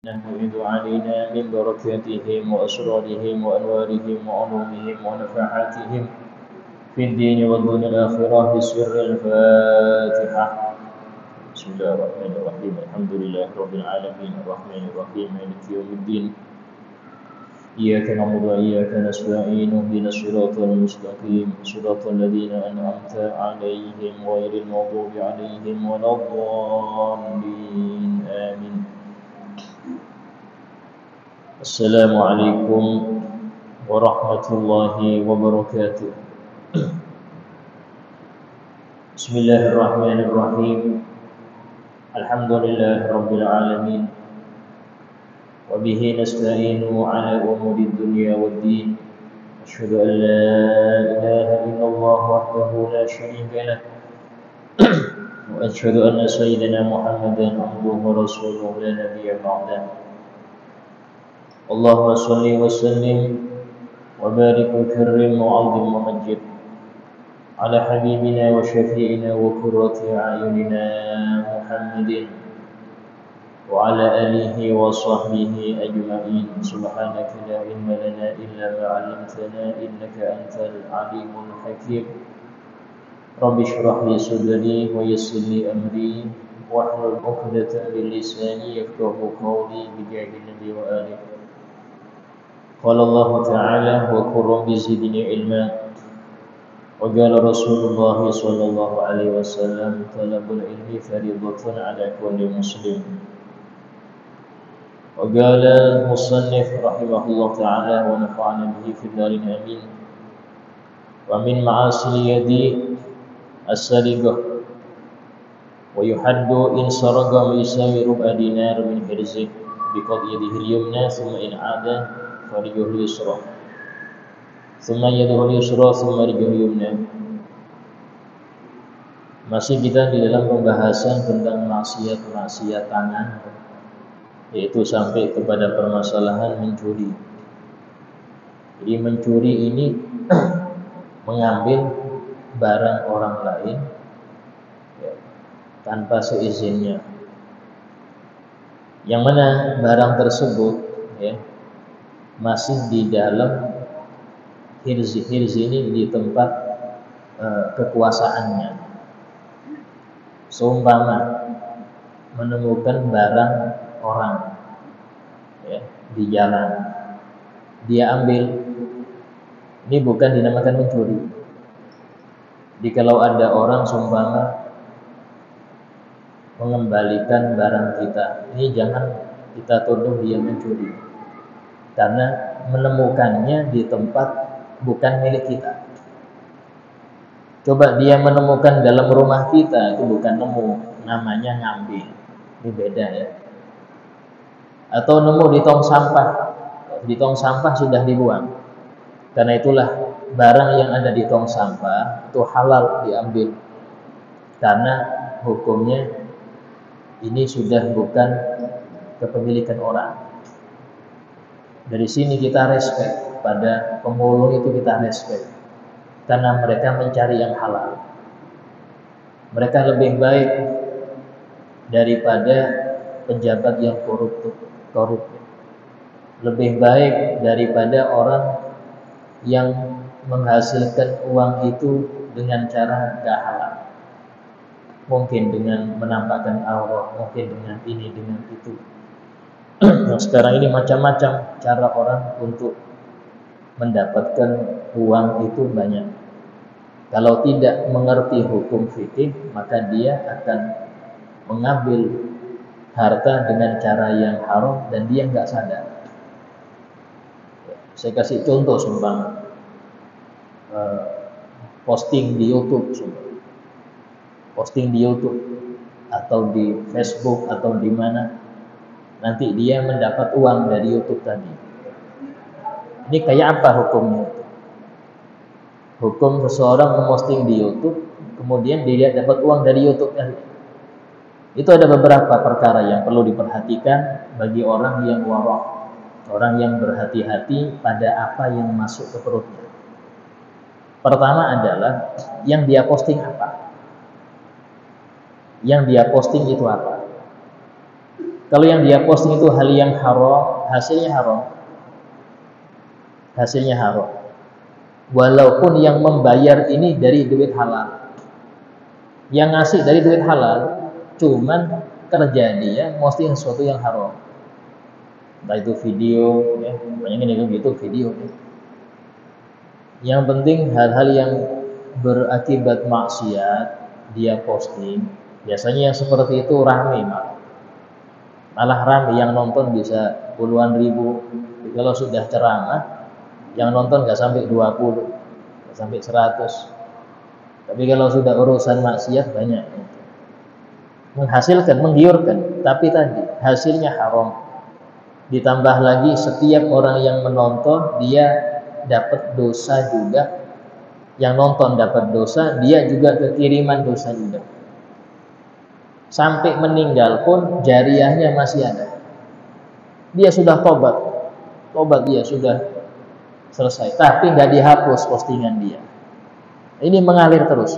نفيض علينا من بركاتهم وأسرارهم وأنوارهم وعلومهم ونفحاتهم في الدين والدنيا الآخرة بسر الفاتحة. بسم الله الرحمن الرحيم. الحمد لله رب العالمين الرحمن الرحيم مالك يوم الدين. إياك نعبد وإياك نستعين اهدنا الصراط المستقيم صراط الذين أنعمت عليهم غير المغضوب عليهم ولا الضالين آمين. السلام عليكم ورحمة الله وبركاته. بسم الله الرحمن الرحيم. الحمد لله رب العالمين وبه نستعين على أمور الدنيا والدين. أشهد أن لا إله إلا الله وحده لا شريك له وأشهد أن سيدنا محمدا عبده ورسوله لا نبي بعده. اللهم صل وسلم وبارك وكرم وعظم ومجد على حبيبنا وشفيعنا وقرة أعيننا محمد وعلى آله وصحبه أجمعين. سبحانك لا علم لنا إلا ما علمتنا إنك أنت العليم الحكيم. رب اشرح لي صدري ويسر لي أمري واحلل عقدة من لساني يفقهوا قولي بجاه النبي وآله. قال الله تعالى وقل رب زدني علما. وقال رسول الله صلى الله عليه وسلم طلب العلم فريضة على كل مسلم. وقال المصنف رحمه الله تعالى ونفعنا به في الدارين آمين. ومن معاصي اليد السرقة ويحد إن سرق ويساوي ربع دينار من حرزه بقطع يده اليمنى ثم إن عاد فرجه اليسرى ثم يده اليسرى ثم رجله اليمنى. Masih kita di dalam pembahasan tentang maksiat tangan, yaitu sampai kepada permasalahan mencuri. Jadi mencuri ini mengambil barang orang lain ya, tanpa seizinnya. Yang mana barang tersebut ya, masih di dalam hirzi ini di tempat kekuasaannya. Seumpama menemukan barang orang ya, di jalan, dia ambil, ini bukan dinamakan mencuri. Jadi kalau ada orang seumpama mengembalikan barang kita, ini jangan kita tuduh dia mencuri, karena menemukannya di tempat bukan milik kita. Coba dia menemukan dalam rumah kita, itu bukan nemu, namanya ngambil. Ini beda ya. Atau nemu di tong sampah. Di tong sampah sudah dibuang. Karena itulah barang yang ada di tong sampah itu halal diambil. Karena hukumnya ini sudah bukan kepemilikan orang. Dari sini kita respect pada pemulung, itu kita respect. Karena mereka mencari yang halal. Mereka lebih baik daripada pejabat yang korup. Lebih baik daripada orang yang menghasilkan uang itu dengan cara gak halal. Mungkin dengan menampakkan aurat, mungkin dengan ini, dengan itu. Nah, sekarang ini macam-macam cara orang untuk mendapatkan uang itu banyak. Kalau tidak mengerti hukum fikih, maka dia akan mengambil harta dengan cara yang haram dan dia nggak sadar. Saya kasih contoh seumpama posting di YouTube, atau di Facebook atau di mana, nanti dia mendapat uang dari YouTube tadi. Ini kayak apa hukumnya? Hukum seseorang memposting di YouTube, kemudian dia dapat uang dari YouTube tadi. Itu ada beberapa perkara yang perlu diperhatikan bagi orang yang wara', orang yang berhati-hati pada apa yang masuk ke perutnya. Pertama adalah yang dia posting apa? Yang dia posting itu apa? Kalau yang dia posting itu hal yang haram, hasilnya haram. Hasilnya haram. Walaupun yang membayar ini dari duit halal. Yang ngasih dari duit halal, cuman kerja dia posting sesuatu yang haram. Entah itu video, ya, banyak yang gitu video. Ya. Yang penting hal-hal yang berakibat maksiat dia posting. Biasanya yang seperti itu rame, malah rame, yang nonton bisa puluhan ribu. Kalau sudah ceramah, yang nonton nggak sampai 20, nggak sampai 100. Tapi kalau sudah urusan maksiat banyak. Menghasilkan, menggiurkan, tapi tadi hasilnya haram. Ditambah lagi setiap orang yang menonton dia dapat dosa juga. Yang nonton dapat dosa, dia juga kekiriman dosa juga. Sampai meninggal pun jariahnya masih ada. Dia sudah tobat dia sudah selesai, tapi nggak dihapus postingan dia. Ini mengalir terus.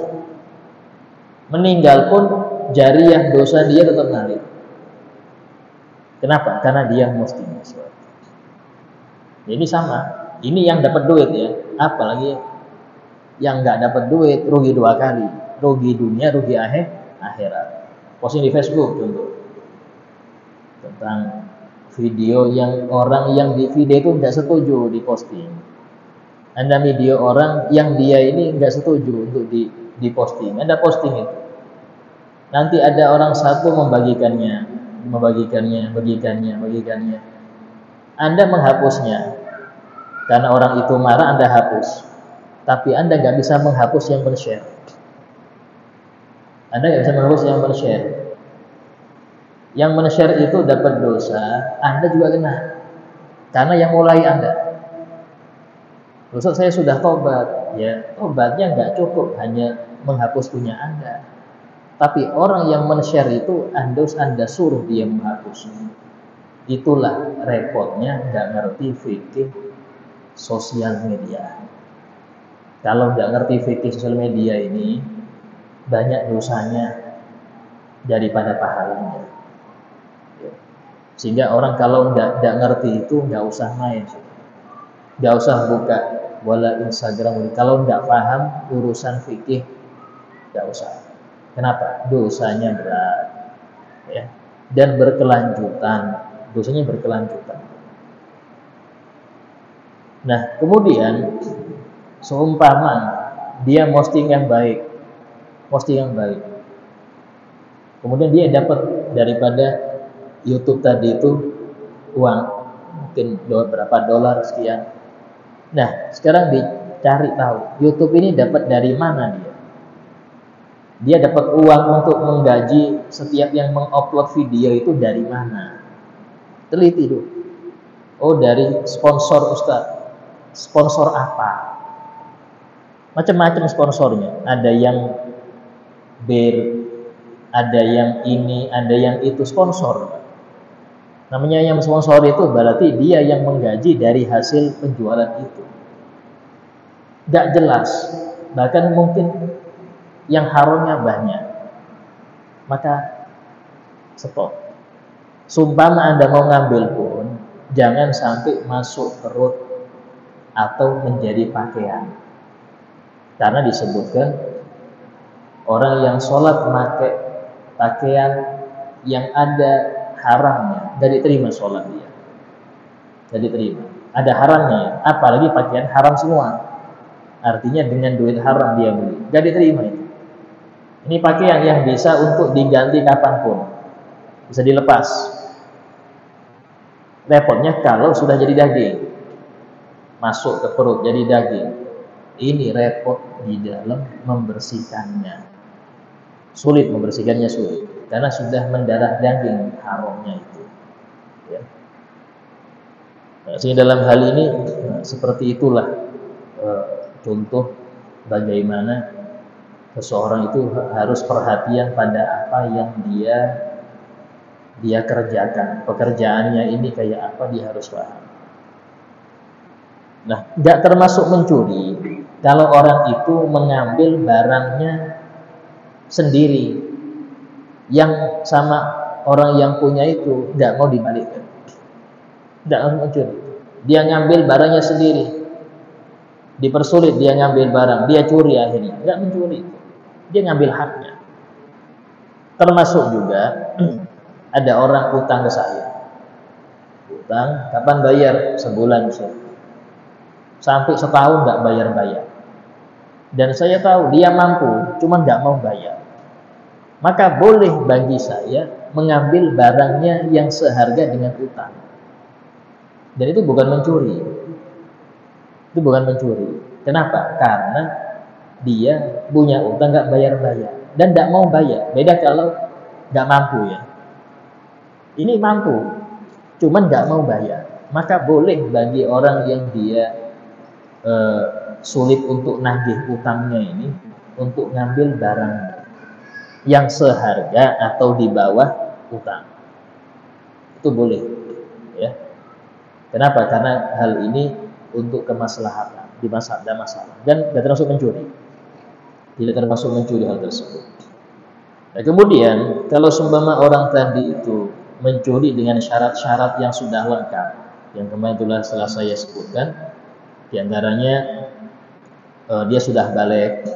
Meninggal pun jariah dosa dia tetap mengalir. Kenapa? Karena dia posting sesuatu. Ini sama. Ini yang dapat duit ya. Apalagi yang nggak dapat duit, rugi 2 kali. Rugi dunia, rugi akhirat. Posting di Facebook contoh. Tentang video yang orang yang di video itu nggak setuju diposting. Anda video orang yang dia ini nggak setuju untuk diposting. Anda posting itu. Nanti ada orang satu membagikannya. Anda menghapusnya. Karena orang itu marah, Anda hapus. Tapi Anda nggak bisa menghapus yang men-share. Anda nggak bisa menghapus yang men-share. Yang men-share itu dapat dosa, Anda juga kena. Karena yang mulai Anda. Ustaz, saya sudah tobat. Ya, tobatnya nggak cukup hanya menghapus punya Anda. Tapi orang yang men-share itu Anda suruh dia menghapus. Itulah repotnya nggak ngerti fikih sosial media. Kalau nggak ngerti fikih sosial media ini, banyak dosanya daripada pahalanya. Sehingga orang kalau nggak ngerti itu nggak usah main, nggak usah buka wala Instagram. Kalau nggak paham urusan fikih, nggak usah. Kenapa? Dosanya berat, ya, dan berkelanjutan. Dosanya berkelanjutan. Nah, kemudian seumpama dia posting yang baik, kemudian dia dapat daripada YouTube tadi itu uang, mungkin berapa dolar sekian. Nah, sekarang dicari tahu YouTube ini dapat dari mana dia. Dia dapat uang untuk menggaji setiap yang mengupload video itu dari mana? Teliti dulu. Oh, dari sponsor Ustaz. Sponsor apa? Macam-macam sponsornya. Ada yang bir, ada yang ini, ada yang itu sponsor. Namanya yang sponsor itu berarti dia yang menggaji dari hasil penjualan itu. Gak jelas. Bahkan mungkin yang haramnya banyak, maka stop. Sumpama Anda mau ngambil pun jangan sampai masuk perut atau menjadi pakaian, karena disebutkan orang yang sholat memakai pakaian yang ada haramnya, tidak diterima sholat dia, tidak diterima. Ada haramnya, apalagi pakaian haram semua, artinya dengan duit haram dia beli, tidak diterima itu. Ini pakaian yang bisa untuk diganti kapanpun, bisa dilepas. Repotnya kalau sudah jadi daging, masuk ke perut jadi daging. Ini repot di dalam membersihkannya. Sulit membersihkannya, sulit. Karena sudah mendarah daging haramnya itu. Ya. Nah, sehingga dalam hal ini seperti itulah contoh bagaimana seseorang itu harus perhatian pada apa yang dia kerjakan. Pekerjaannya ini kayak apa, dia harus paham. Nah, nggak termasuk mencuri kalau orang itu mengambil barangnya sendiri yang sama orang yang punya itu nggak mau dibalikkan, nggak mau mencuri. Dia ngambil barangnya sendiri, dipersulit dia ngambil barang, dia curi akhirnya, nggak mencuri, dia ngambil haknya. Termasuk juga ada orang utang ke saya, utang kapan bayar, sebulan Ustaz. Sampai setahun nggak bayar-bayar, dan saya tahu dia mampu, cuma nggak mau bayar. Maka boleh bagi saya mengambil barangnya yang seharga dengan utang, dan itu bukan mencuri. Itu bukan mencuri. Kenapa? Karena dia punya utang nggak bayar-bayar dan nggak mau bayar. Beda kalau nggak mampu ya. Ini mampu, cuman nggak mau bayar. Maka boleh bagi orang yang dia sulit untuk nagih utangnya ini untuk ngambil barang yang seharga atau di bawah utang. Itu boleh, ya. Kenapa? Karena hal ini untuk kemaslahatan, ada masalah, dan tidak termasuk mencuri. Tidak termasuk mencuri hal tersebut. Nah, kemudian kalau seumpama orang tadi itu mencuri dengan syarat-syarat yang sudah lengkap, yang kemarin telah saya sebutkan, di antaranya dia sudah balik.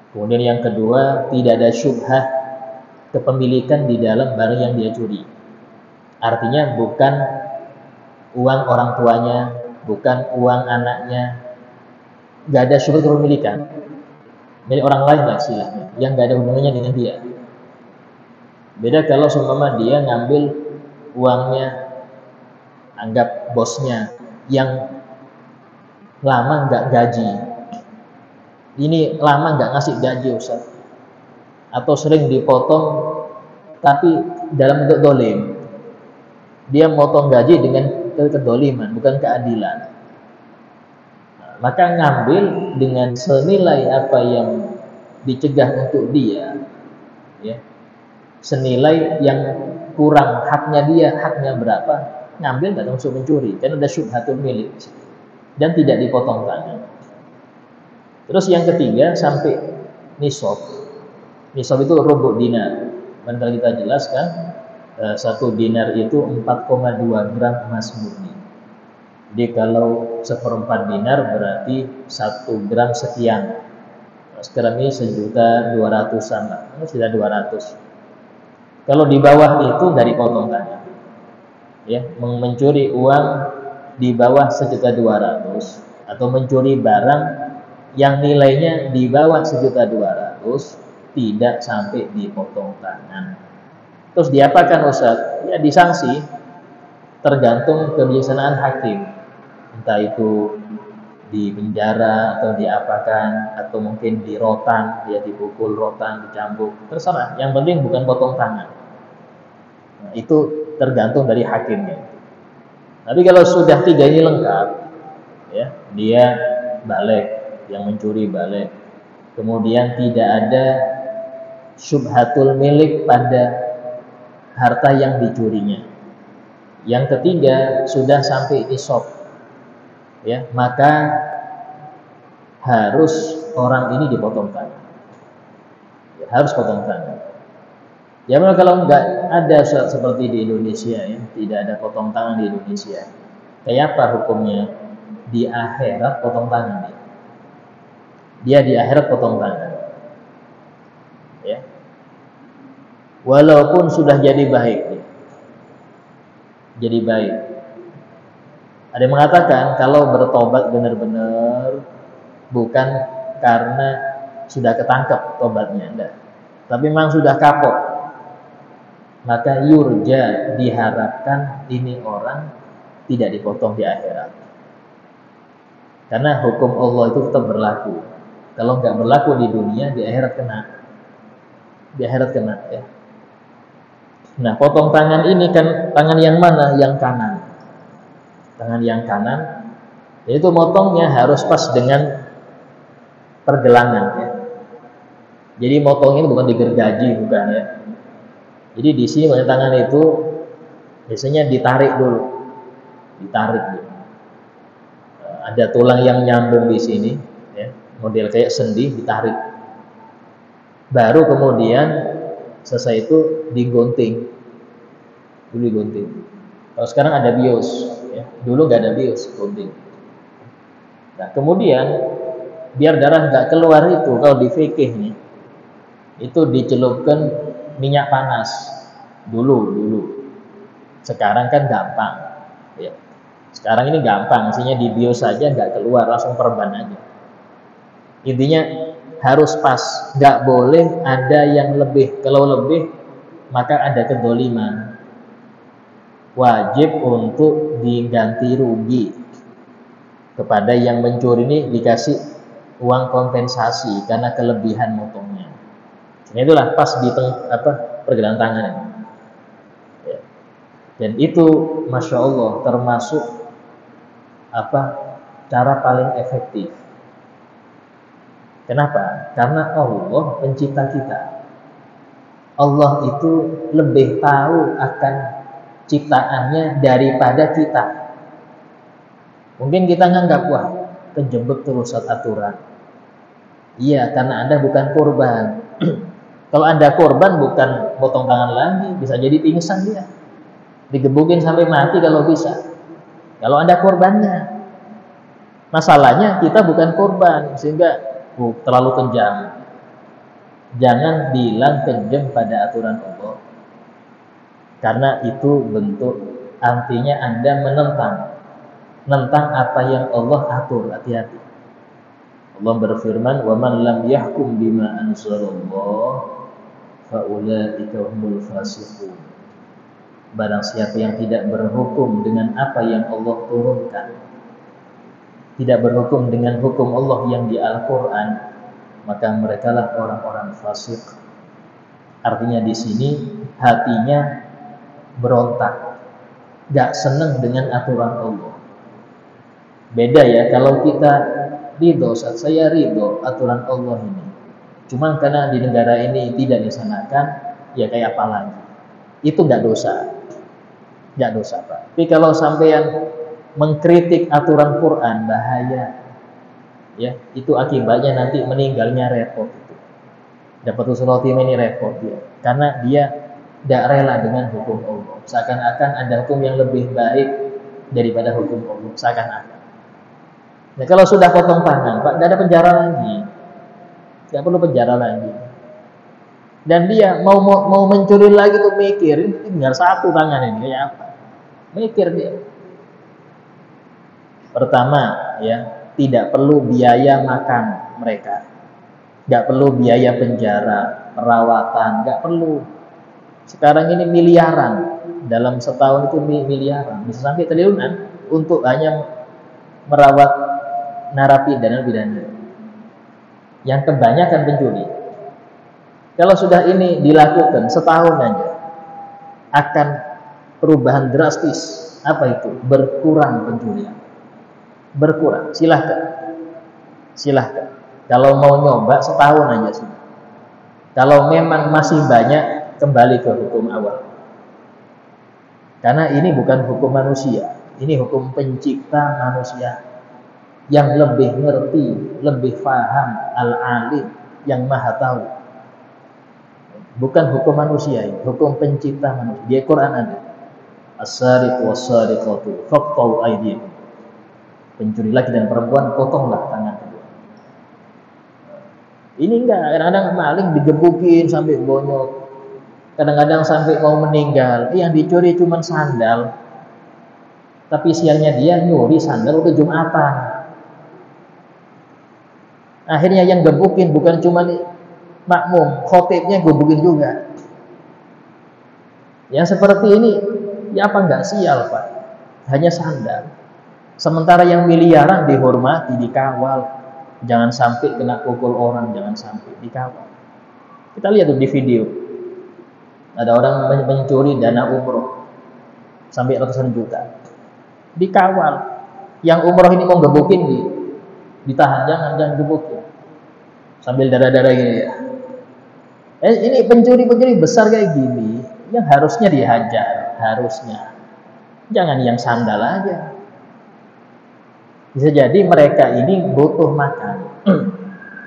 Kemudian yang kedua, tidak ada syubhah kepemilikan di dalam barang yang dia curi. Artinya bukan uang orang tuanya, bukan uang anaknya, nggak ada syubhah kepemilikan. Dari orang lain lah istilahnya, yang nggak ada hubungannya dengan dia. Beda kalau seumpama dia ngambil uangnya, anggap bosnya yang lama nggak gaji. Ini lama nggak ngasih gaji Ustaz, atau sering dipotong tapi dalam bentuk dolim. Dia motong gaji dengan kedoliman, bukan keadilan. Nah, maka ngambil dengan senilai apa yang dicegah untuk dia, ya, senilai yang kurang haknya dia, haknya berapa, ngambil nggak termasuk mencuri, karena ada syubhatul milik dan tidak dipotong tangan. Terus yang ketiga, sampai nisab. Nisab itu rubu dinar. Dan kalau kita jelaskan, 1 dinar itu 4,2 gram emas murni. Jadi kalau 1/4 dinar berarti 1 gram sekian. Sekarang ini 1.200.000-an lah, sudah 200. Kalau di bawah itu dari potong tangan. Ya, mencuri uang di bawah 1.200.000 atau mencuri barang yang nilainya di bawah 1.200.000 tidak sampai dipotong tangan. Terus diapakan Ustaz? Ya disanksi, tergantung kebijaksanaan hakim. Entah itu di penjara atau diapakan, atau mungkin di rotan, dia dipukul rotan, dicambuk, terserah. Yang penting bukan potong tangan. Nah, itu tergantung dari hakimnya. Tapi kalau sudah 3 ini lengkap, ya, dia balik, yang mencuri balik, kemudian tidak ada syubhatul milik pada harta yang dicurinya. Yang ketiga, sudah sampai nisab, ya, maka harus orang ini dipotong tangan. Ya, harus potong tangan. Ya, kalau nggak ada seperti di Indonesia, ya, tidak ada potong tangan di Indonesia. Kayak apa hukumnya? Di akhirat potong tangan dia. Dia di akhirat potong tangan. Ya. Walaupun sudah jadi baik dia. Jadi baik. Ada yang mengatakan kalau bertobat benar-benar bukan karena sudah ketangkep tobatnya, enggak. Tapi memang sudah kapok. Maka yurja, diharapkan ini orang tidak dipotong di akhirat. Karena hukum Allah itu tetap berlaku. Kalau nggak berlaku di dunia, di akhirat kena. Di akhirat kena, ya. Nah, potong tangan ini kan tangan yang mana? Yang kanan. Tangan yang kanan. Itu motongnya harus pas dengan pergelangan, ya. Jadi motongnya bukan digergaji, bukan, ya. Jadi di sini pada tangan itu biasanya ditarik dulu. Ditarik dulu. Ada tulang yang nyambung di sini, ya. Model kayak sendi, ditarik. Baru kemudian selesai itu digunting. dulu digunting. Kalau sekarang ada bios, ya. Dulu nggak ada bios, gunting. Nah, kemudian biar darah nggak keluar itu, kalau di fikih nih, itu dicelupkan minyak panas dulu. Sekarang kan gampang, ya. Sekarang ini gampang, isinya di bios saja nggak keluar, langsung perban aja. Intinya harus pas, nggak boleh ada yang lebih. Kalau lebih maka ada kedoliman. Wajib untuk diganti rugi kepada yang mencuri, ini dikasih uang kompensasi karena kelebihan motongnya. Itulah pas di pergelangan tangan. Ya. Dan itu masya Allah termasuk cara paling efektif. Kenapa? Karena Allah pencipta kita. Allah itu lebih tahu akan ciptaannya daripada kita. Mungkin kita nganggap, wah, kejebak terus aturan. Iya, karena Anda bukan korban. Kalau Anda korban, bukan potong tangan lagi, bisa jadi pingsan dia. Digebukin sampai mati kalau bisa. Kalau Anda korbannya. Masalahnya kita bukan korban, sehingga terlalu kejam. Jangan bilang kejam pada aturan Allah. Karena itu bentuk artinya Anda menentang apa yang Allah atur. Hati-hati. Allah berfirman, "Wa man lam yahkum bima anzalallah fa ulaika humul fasiqun." Barang siapa yang tidak berhukum dengan apa yang Allah turunkan, tidak berhukum dengan hukum Allah yang di Al-Qur'an, maka merekalah orang-orang fasik. Artinya di sini hatinya berontak, gak senang dengan aturan Allah. Beda ya, kalau kita ridho, saya ridho aturan Allah ini, cuman karena di negara ini tidak disanakan, ya kayak apa lagi? Itu gak dosa Pak. Tapi kalau sampean mengkritik aturan Quran, bahaya. Ya, itu akibatnya nanti meninggalnya repot itu. Dapat usul ini repot dia, karena dia tidak rela dengan hukum Allah. Seakan-akan ada hukum yang lebih baik daripada hukum Allah. Seakan-akan. Nah, kalau sudah potong tangan, Pak, tidak ada penjara lagi. Tidak perlu penjara lagi. Dan dia mau mencuri lagi tuh mikir, tinggal satu tangan ini kayak apa? Mikir dia. Pertama, ya, tidak perlu biaya makan mereka. Tidak perlu biaya penjara, perawatan, tidak perlu. Sekarang ini miliaran, dalam setahun itu miliaran, bisa sampai triliunan untuk hanya merawat narapidana yang kebanyakan pencuri. Kalau sudah ini dilakukan setahun aja, akan perubahan drastis. Apa itu? Berkurang pencurian. Berkurang. Silahkan. Kalau mau nyoba setahun aja sudah. Kalau memang masih banyak, kembali ke hukum awal. Karena ini bukan hukum manusia, ini hukum pencipta manusia yang lebih ngerti, lebih paham, al-alim, yang maha tahu. Bukan hukum manusia ini, hukum pencipta manusia. Di Quran ada, as-sariqu was-sariqatu faqta'u aydiyahum. Pencuri laki dan perempuan, potonglah tangan kedua. Ini enggak, kadang-kadang maling digebukin sampai bonyok, kadang-kadang sampai mau meninggal. Yang dicuri cuma sandal, tapi siangnya dia nyuri sandal untuk Jumatan. Akhirnya yang gebukin bukan cuma makmum, khotibnya gebukin juga. Yang seperti ini, ya apa enggak sial, Pak? Hanya sandal. Sementara yang miliaran dihormati, dikawal. Jangan sampai kena pukul orang, jangan sampai dikawal. Kita lihat tuh di video. Ada orang mencuri dana umroh sampai ratusan juta. Dikawal. Yang umroh ini mau gebukin ditahan, jangan gebukin. Sambil darah-darah gini ya. Ini pencuri-pencuri besar kayak gini yang harusnya dihajar, harusnya. Jangan yang sandal aja. Bisa jadi mereka ini butuh makan.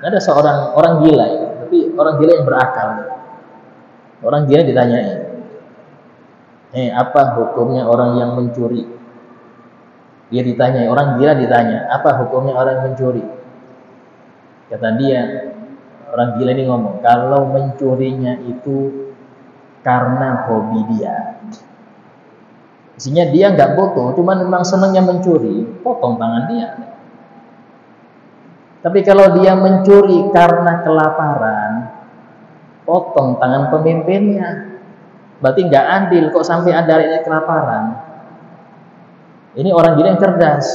Ada seorang orang gila ya, tapi orang gila yang berakal. Orang gila ditanyain, Apa hukumnya orang yang mencuri? Dia ditanya, orang gila ditanya, apa hukumnya orang yang mencuri? Kata dia, orang gila ini ngomong, kalau mencurinya itu karena hobi dia. Isinya dia nggak butuh, cuman memang senangnya mencuri, potong tangan dia. Tapi kalau dia mencuri karena kelaparan, potong tangan pemimpinnya. Berarti nggak adil kok sampai ada rakyat kelaparan. Ini orang gila yang cerdas.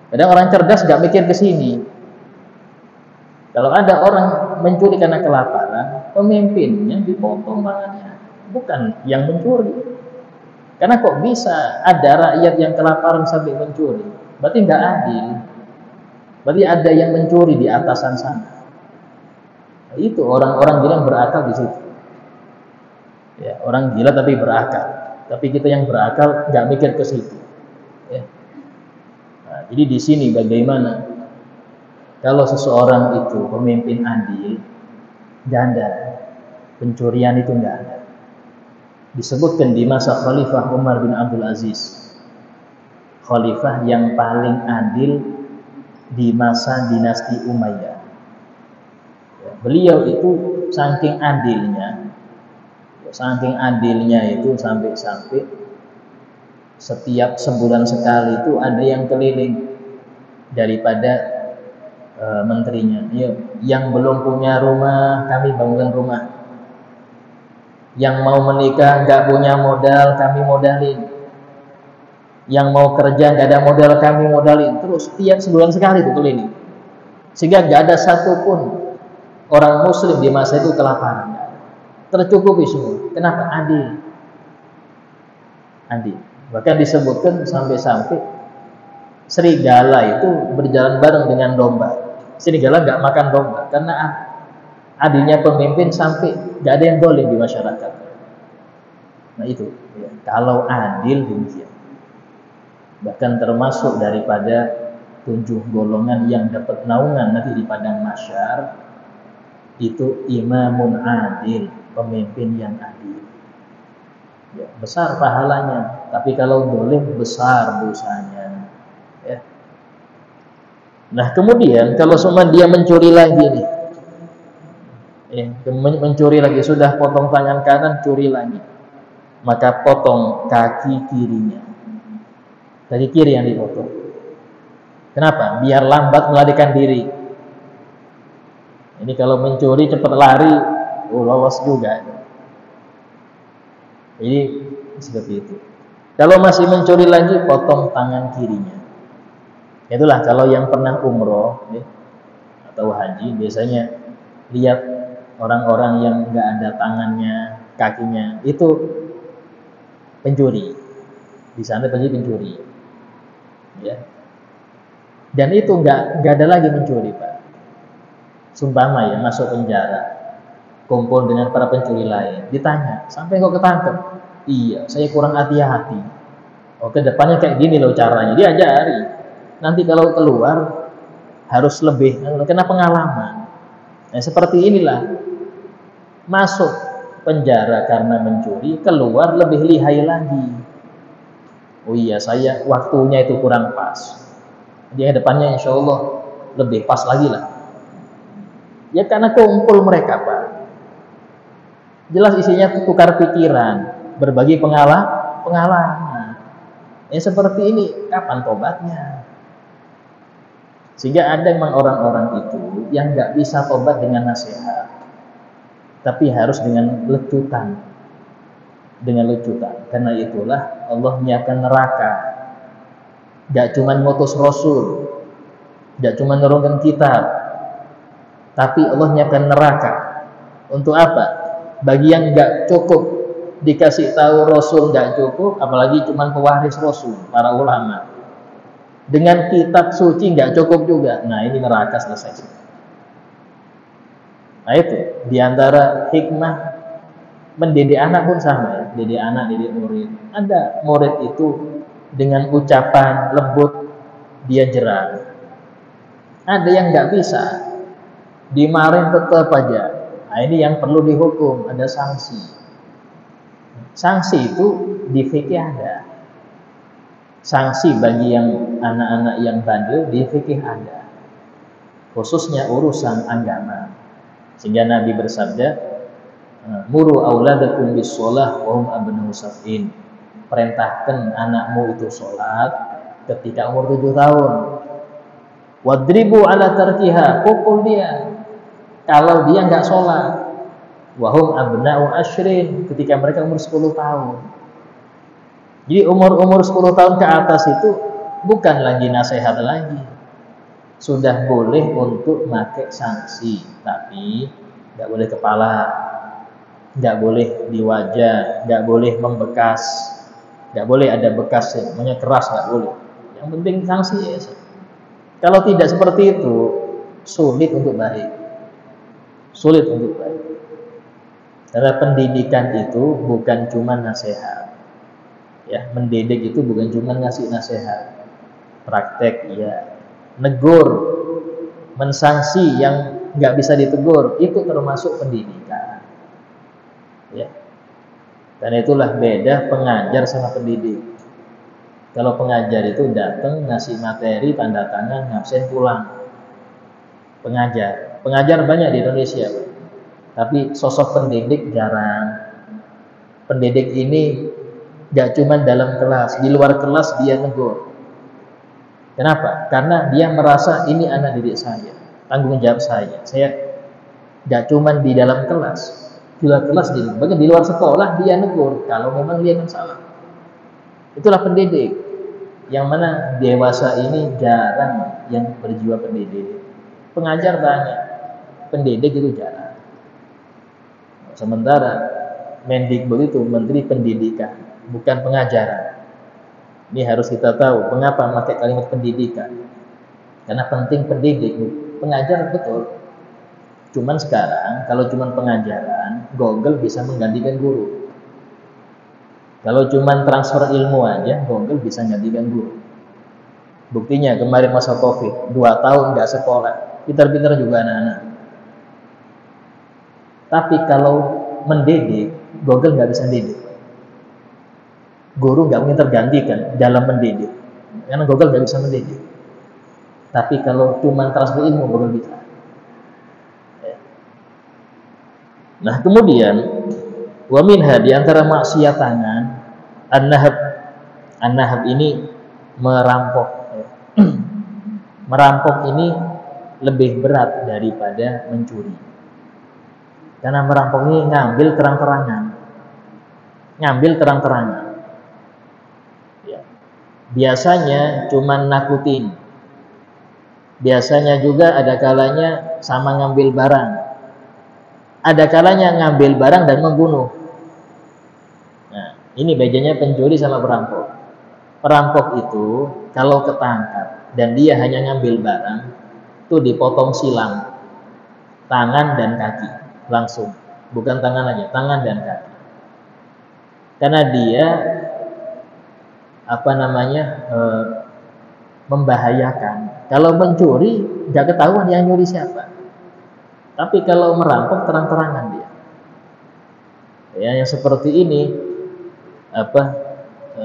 Kadang orang cerdas nggak mikir ke sini. Kalau ada orang mencuri karena kelaparan, pemimpinnya dipotong tangannya, bukan yang mencuri. Karena kok bisa ada rakyat yang kelaparan sampai mencuri? Berarti nggak adil. Berarti ada yang mencuri di atasan sana. Itu orang-orang gila yang berakal di situ. Ya, orang gila tapi berakal. Tapi kita yang berakal nggak mikir ke situ. Ya. Nah, jadi di sini bagaimana kalau seseorang itu pemimpin adil, nggak ada pencurian, itu nggak ada. Disebutkan di masa Khalifah Umar bin Abdul Aziz, khalifah yang paling adil di masa dinasti Umayyah. Ya, beliau itu saking adilnya itu sampai-sampai setiap sebulan sekali itu ada yang keliling daripada menterinya. Yang belum punya rumah, kami bangun rumah. Yang mau menikah nggak punya modal, kami modalin. Yang mau kerja nggak ada modal, kami modalin. Terus setiap sebulan sekali itu keliling. Sehingga nggak ada satupun orang Muslim di masa itu kelaparan. Tercukupi semua. Kenapa? Adil. Bahkan disebutkan sampai-sampai serigala itu berjalan bareng dengan domba. Serigala nggak makan domba karena adilnya pemimpin sampai nggak ada yang boleh di masyarakat. Nah itu, ya, kalau adil demikian. Bahkan termasuk daripada 7 golongan yang dapat naungan nanti di padang mahsyar, itu imamun adil, pemimpin yang adil. Ya, besar pahalanya, tapi kalau boleh besar dosanya. Ya. Nah kemudian kalau semua dia mencuri lagi nih, mencuri lagi, sudah potong tangan kanan, curi lagi, maka potong kaki kirinya, kaki kiri yang dipotong. Kenapa? Biar lambat melarikan diri. Ini kalau mencuri cepat lari, lolos juga. Jadi seperti itu. Kalau masih mencuri lagi, potong tangan kirinya. Itulah kalau yang pernah umroh ya, atau haji, biasanya lihat orang-orang yang nggak ada tangannya, kakinya, itu pencuri. Di sana pencuri. Ya. Dan itu nggak ada lagi mencuri, Pak. Sumpama ya masuk penjara, kumpul dengan para pencuri lain, ditanya, sampai kok ketangkep? Iya, saya kurang hati-hati. Oke, depannya kayak gini loh caranya, diajari. Nanti kalau keluar harus lebih, kena pengalaman. Nah, seperti inilah, masuk penjara karena mencuri, keluar lebih lihai lagi. Oh iya, saya waktunya itu kurang pas. Jadi depannya insya Allah lebih pas lagi lah. Ya karena kumpul mereka, Pak. Jelas isinya tukar pikiran, berbagi pengalaman. Seperti ini, kapan tobatnya? Sehingga ada memang orang-orang itu yang nggak bisa tobat dengan nasihat, tapi harus dengan lecutan. Karena itulah Allah menyiapkan neraka. Gak cuma ngutus Rasul, gak cuma nurunkan kitab, tapi Allah menyiapkan neraka. Untuk apa? Bagi yang gak cukup dikasih tahu Rasul, gak cukup, apalagi cuma pewaris Rasul, para ulama. Dengan kitab suci gak cukup juga. Nah ini neraka selesai. Nah itu diantara hikmah mendidik anak pun sama ya. Didik anak, didik murid. Ada murid itu dengan ucapan lembut dia jerah. Ada yang nggak bisa, dimarahin tetap aja. Nah ini yang perlu dihukum, ada sanksi. Sanksi itu di fikih ada. Sanksi bagi yang anak-anak yang bandel di fikih ada. Khususnya urusan agama. Sehingga Nabi bersabda, muru auladakum bis-shalah wa hum abna'u sab'in. Perintahkan anakmu itu sholat ketika umur 7 tahun. Wadribu ala tarkiha, pukul dia kalau dia enggak sholat. Wa hum abna'u ashrin, ketika mereka umur 10 tahun. Jadi umur 10 tahun ke atas itu bukan lagi nasihat lagi. Sudah boleh untuk pakai sanksi, tapi enggak boleh kepala, enggak boleh di wajah, enggak boleh membekas, enggak boleh ada bekas, namanya keras enggak boleh. Yang penting sanksi ya. Kalau tidak seperti itu, sulit untuk baik. Sulit untuk baik. Karena pendidikan itu bukan cuma nasihat. Ya, mendidik itu bukan cuma ngasih nasihat. Praktek ya. Negur, mensanksi yang nggak bisa ditegur, itu termasuk pendidikan. Ya. Dan itulah beda pengajar sama pendidik. Kalau pengajar itu datang ngasih materi, tanda tangan, ngabsen pulang. Pengajar banyak di Indonesia, tapi sosok pendidik jarang. Pendidik ini gak cuma dalam kelas, di luar kelas dia negur. Kenapa? Karena dia merasa ini anak didik saya, tanggung jawab saya. Saya gak cuma di dalam kelas, di luar kelas, bahkan di luar sekolah dia negur kalau memang dia yang salah. Itulah pendidik. Yang mana dewasa ini jarang yang berjiwa pendidik. Pengajar banyak, pendidik itu jarang. Sementara Mendikbud itu Menteri Pendidikan, bukan pengajaran. Ini harus kita tahu mengapa pakai kalimat pendidikan. Karena penting pendidik, pengajar betul. Cuman sekarang kalau cuman pengajaran, Google bisa menggantikan guru. Kalau cuman transfer ilmu aja, Google bisa menggantikan guru. Buktinya kemarin masa Covid, 2 tahun nggak sekolah, pintar-pintar juga anak-anak. Tapi kalau mendidik, Google nggak bisa mendidik. Guru nggak mungkin tergantikan dalam mendidik, karena Google nggak bisa mendidik. Tapi kalau cuma transfer ilmu, Google bisa. Nah kemudian, wa minha di antara maksiat tangan, an-nahab ini merampok. Merampok ini lebih berat daripada mencuri. Karena merampok ini ngambil terang-terangan. Ya. Biasanya cuma nakutin. Biasanya juga ada kalanya sama ngambil barang. Ada kalanya ngambil barang dan membunuh. Nah, ini bedanya pencuri sama perampok. Perampok itu kalau ketangkap dan dia hanya ngambil barang, itu dipotong silang tangan dan kaki langsung, bukan tangan aja, tangan dan kaki. Karena dia membahayakan. Kalau mencuri nggak ketahuan yang nyuri siapa. Tapi kalau merampok terang-terangan dia. Ya, yang seperti ini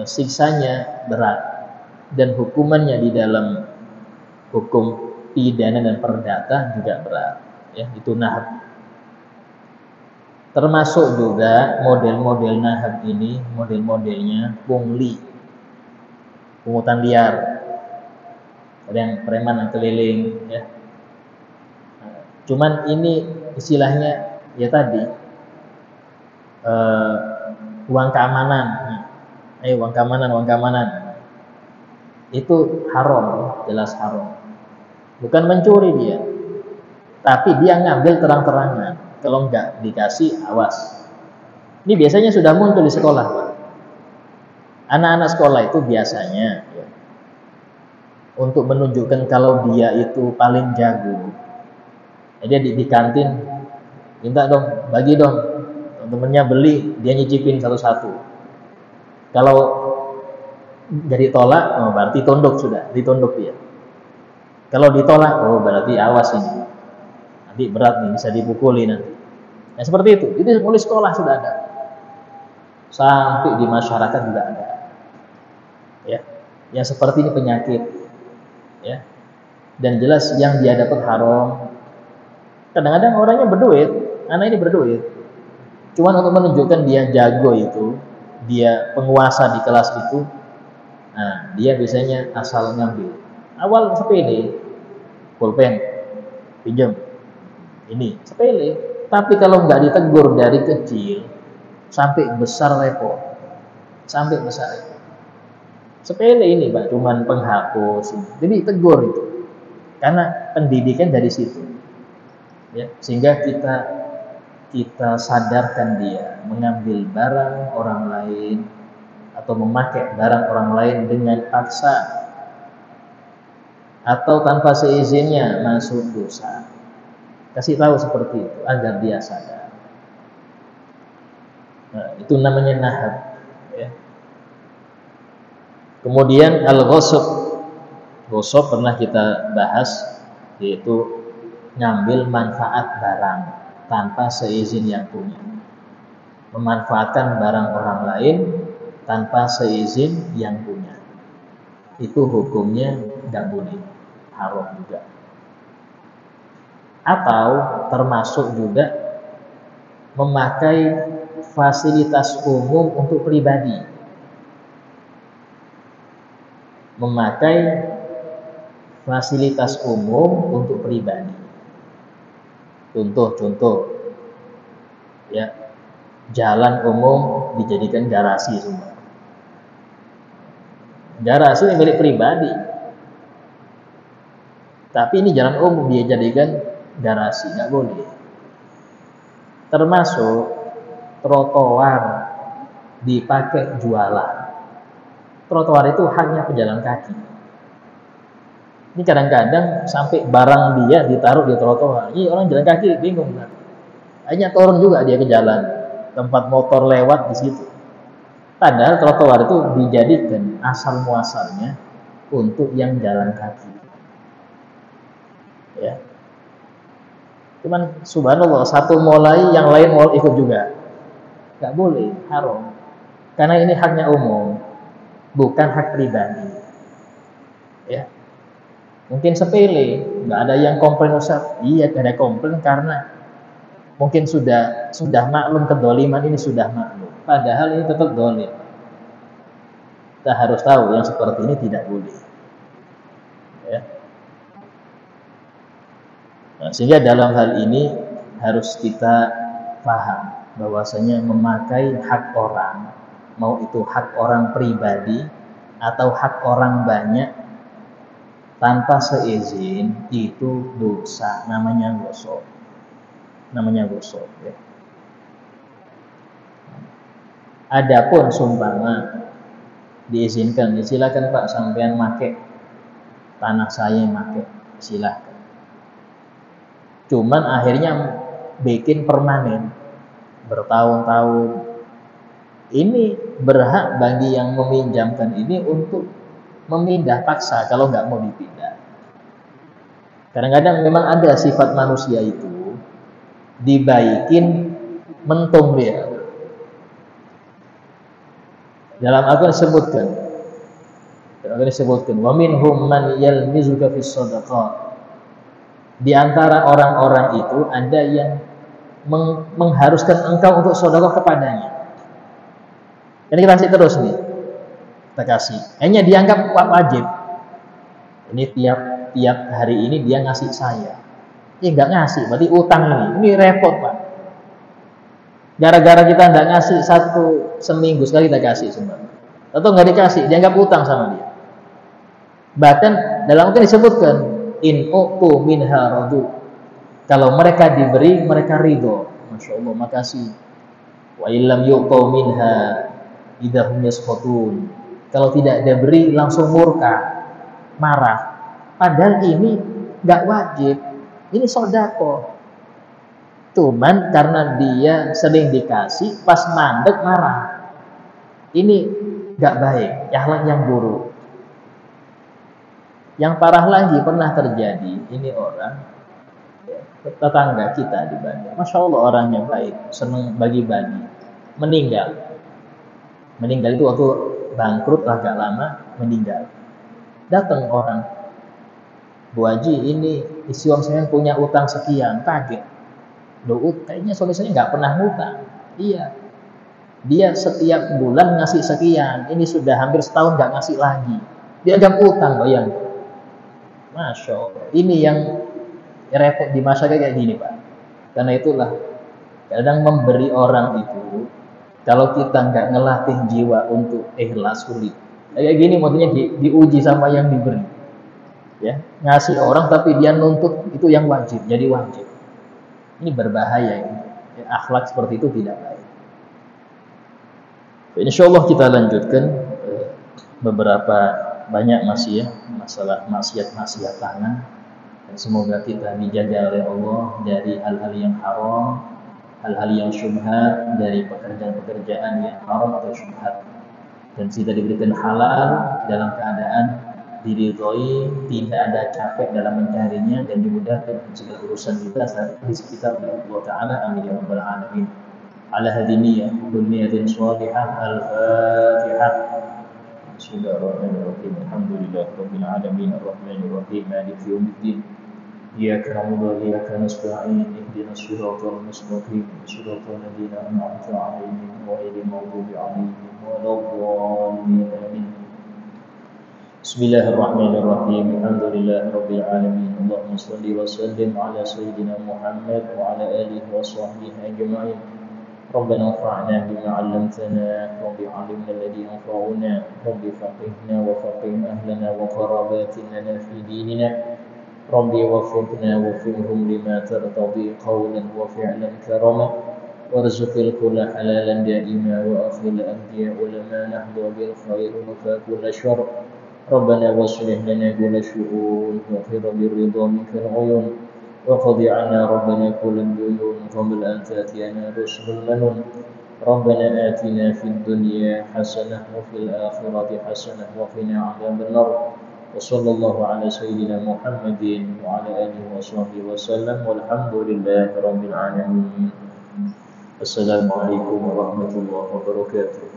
siksanya berat dan hukumannya di dalam hukum pidana dan perdata juga berat. Ya, itu nahab. Termasuk juga model-model nahab ini, model-modelnya pungli, pungutan liar. Ada yang preman yang keliling, ya. Cuman ini istilahnya ya tadi uang keamanan. Uang keamanan. Itu haram, jelas haram. Bukan mencuri dia, tapi dia ngambil terang-terangan. Kalau enggak dikasih, awas. Ini biasanya sudah muncul di sekolah, Pak. Anak-anak sekolah itu biasanya ya, untuk menunjukkan kalau dia itu paling jago. Jadi di kantin minta dong, bagi dong. Temennya beli, dia nyicipin satu-satu. Kalau jadi tolak, oh berarti ditunduk dia. Kalau ditolak, oh berarti awas ini. Nanti berat nih, bisa dipukuli nanti. Nah seperti itu mulai sekolah sudah ada. sampai di masyarakat juga ada. Ya, yang seperti ini penyakit, ya. Dan jelas yang dia dapat haram. Kadang-kadang orangnya berduit, anak ini berduit, cuman untuk menunjukkan dia jago itu, dia penguasa di kelas itu, nah dia biasanya asal ngambil. Awal sepele, pulpen, pinjam, ini sepele. Tapi kalau nggak ditegur dari kecil, sampai besar repot, sampai besar repot. Sepele ini Pak, cuman penghapus. Jadi tegur itu, karena pendidikan dari situ. Ya, sehingga kita sadarkan dia mengambil barang orang lain atau memakai barang orang lain dengan paksa atau tanpa seizinnya masuk dosa. Kasih tahu seperti itu agar dia sadar. Nah, itu namanya nahab. Ya. Kemudian al-ghasab. Ghasab pernah kita bahas, yaitu ngambil manfaat barang tanpa seizin yang punya. Memanfaatkan barang orang lain tanpa seizin yang punya. Itu hukumnya tidak boleh, haram juga. Atau termasuk juga memakai fasilitas umum untuk pribadi. Memakai fasilitas umum untuk pribadi. Contoh, ya, jalan umum dijadikan garasi semua. Garasi ini milik pribadi, tapi ini jalan umum dia jadikan garasi, nggak boleh. Termasuk trotoar dipakai jualan. Trotoar itu haknya pejalan kaki. Ini kadang-kadang sampai barang dia ditaruh di trotoar. Ini orang jalan kaki bingung. Akhirnya turun juga dia ke jalan. Tempat motor lewat di situ. Padahal trotoar itu dijadikan asal muasalnya untuk yang jalan kaki. Ya. Cuman subhanallah, satu mulai yang lain mau ikut juga. Nggak boleh, haram. Karena ini haknya umum, bukan hak pribadi. Ya. Mungkin sepele, nggak ada yang komplain Ustaz. Iya, nggak ada komplain karena mungkin sudah maklum kedoliman ini sudah maklum. Padahal ini tetap dolim. Kita harus tahu yang seperti ini tidak boleh. Ya. Nah, sehingga dalam hal ini harus kita paham bahwasanya memakai hak orang, mau itu hak orang pribadi atau hak orang banyak tanpa seizin, itu dosa, namanya ghasab. Ya. Adapun sumpama diizinkan, silakan Pak sampean make tanah saya, make silakan. Cuman akhirnya bikin permanen bertahun-tahun. Ini berhak bagi yang meminjamkan ini untuk memindah paksa kalau nggak mau dipindah. Kadang-kadang memang ada sifat manusia itu dibaikin mentung dia. Dalam Al-Quran disebutkan, wa minhum man yalmizuka fis shadaqat. Di antara orang-orang itu ada yang mengharuskan engkau untuk sedekah kepadanya. Ini kita kasih terus nih. Kita kasih. Hanya dianggap wajib. Ini tiap hari ini dia ngasih saya. Ini enggak ngasih, berarti utang ini. Ini repot, Pak. Gara-gara kita enggak ngasih seminggu sekali kita kasih semua. Atau enggak dikasih, dianggap utang sama dia. Bahkan dalam Al-Quran disebutkan, in uqtu minha radu. Kalau mereka diberi, mereka ridho. Masya Allah, makasih. Wa illam yuqtu minha idahum yasqutun. Kalau tidak diberi, langsung murka, marah. Padahal ini nggak wajib, ini sedekah. Cuman karena dia sering dikasih, pas mandek marah. Ini nggak baik, akhlak yang buruk. Yang parah lagi pernah terjadi, ini orang tetangga kita di Bandung. Masya Allah orangnya baik, senang bagi-bagi, meninggal. Meninggal itu waktu bangkrut agak lama meninggal. Datang orang, Bu Haji, ini isi uang saya punya utang sekian. Kaget. Loh, kayaknya suami saya nggak pernah ngutang. Iya, dia setiap bulan ngasih sekian. Ini sudah hampir setahun nggak ngasih lagi. Dia ada utang, bayang. Masya Allah. Ini yang repot di masyarakat kayak gini, Pak. Karena itulah kadang memberi orang itu, kalau kita nggak ngelatih jiwa untuk ikhlas, sulit. Kayak gini maksudnya diuji sama yang diberi. Ya, ngasih orang tapi dia nuntut itu yang wajib, jadi wajib. Ini berbahaya ini. Ya, akhlak seperti itu tidak baik. Insya Allah kita lanjutkan beberapa banyak masih ya masalah maksiat tangan, dan semoga kita dijaga oleh Allah dari hal-hal yang haram, hal-hal yang syubhat, dari pekerjaan-pekerjaan yang haram atau syubhat, dan kita diberikan halal dalam keadaan diridhoi, tidak ada capek dalam mencarinya, dan dimudahkan segala urusan kita saat di sekitar Allah Ta'ala. Amin ya rabbal alamin. Ala hadiniyah bunniyatin salihah. Al-Fatihah. Bismillahirrahmanirrahim. Alhamdulillah rabbil alamin arrahmanir rahim maliki yaumiddin. Iyyaka na'budu wa iyyaka nasta'in. Ihdinas siratal mustaqim. Siratal ladzina an'amta 'alaihim ghairil maghdubi 'alaihim waladdallin. Amin. Bismillahirrahmanirrahim. Alhamdulillah rabbil alamin. Allahumma shalli wa sallim ala sayyidina Muhammad wa ala alihi wa sahbihi ajma'in. Rabbana anfa'na bima 'allamtana wa bi'allimna alladhi yanfa'una rabbi faqihna wa faqih ahlana wa qarabatina fi dinina rabbi waffiqna wa fihum lima tartadi qawlan wa fi'lan karama warzuqil kulla halalan da'ima wa akhil anbiya ulama nahdu bil khair wa kulla syarr. ربنا واصلح لنا كل شؤون وخير بالرضا منك العيون وقضي عنا ربنا كل الديون قبل أن تأتينا رسل المنون. ربنا آتنا في الدنيا حسنة وفي الآخرة حسنة وقنا عذاب النار. وصلى الله على سيدنا محمد وعلى آله وصحبه وسلم والحمد لله رب العالمين. السلام عليكم ورحمة الله وبركاته.